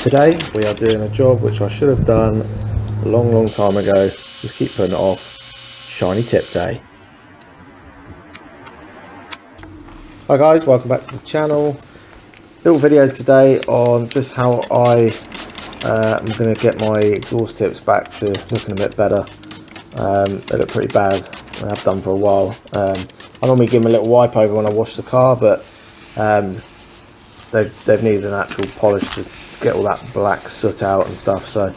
Today we are doing a job which I should have done a long time ago, just keep putting it off. Shiny tip day. Hi guys, welcome back to the channel. Little video today on just how I am going to get my exhaust tips back to looking a bit better. They look pretty bad, I have done for a while. I normally give them a little wipe over when I wash the car, but they've needed an actual polish to get all that black soot out and stuff. So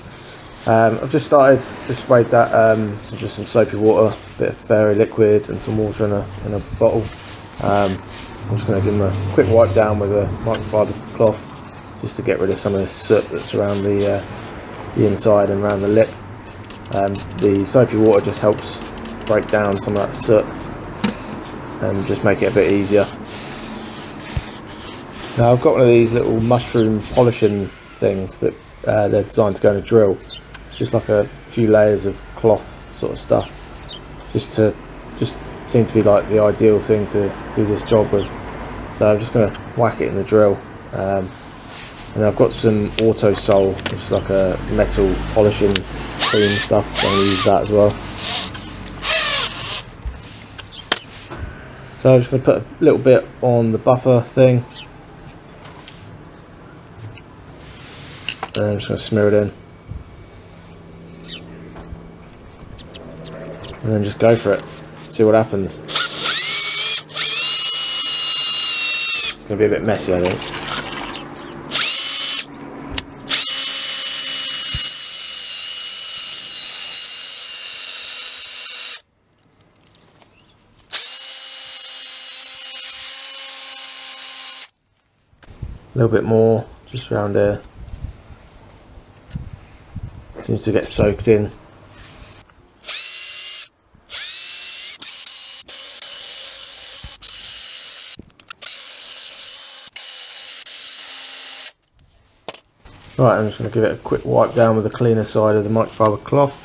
I've just sprayed that, so just some soapy water, a bit of fairy liquid and some water in a bottle. I'm just going to give them a quick wipe down with a microfiber cloth just to get rid of some of the soot that's around the inside and around the lip. The soapy water just helps break down some of that soot and just make it a bit easier. Now I've got one of these little mushroom polishing things that they're designed to go in a drill. It's just like a few layers of cloth sort of stuff, just seemed to be like the ideal thing to do this job with. So I'm just going to whack it in the drill, and then I've got some Autosol, which is like a metal polishing cream stuff, so I'm going to use that as well. So I'm just going to put a little bit on the buffer thing, and then I'm just going to smear it in, and then just go for it, see what happens. It's going to be a bit messy, I think. A little bit more just around here. Seems to get soaked in. Right, I'm just going to give it a quick wipe down with the cleaner side of the microfiber cloth.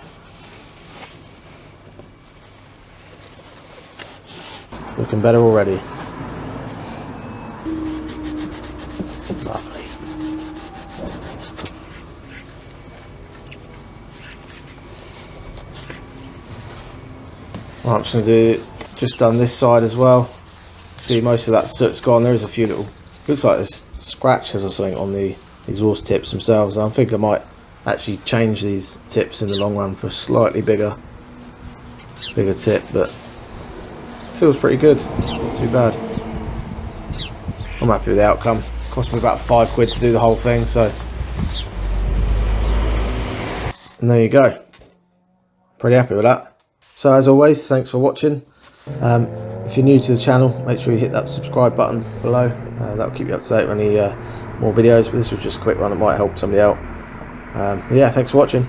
Looking better already. Lovely. Right, I'm just going to just done this side as well. See, most of that soot's gone. There is a few little, looks like there's scratches or something on the exhaust tips themselves. I think I might actually change these tips in the long run for a slightly bigger tip, but it feels pretty good. It's not too bad. I'm happy with the outcome. It cost me about £5 to do the whole thing, so, and there you go. Pretty happy with that. So as always, thanks for watching. If you're new to the channel, make sure you hit that subscribe button below. That'll keep you up to date with any more videos, but this was just a quick one that might help somebody out. Yeah, thanks for watching.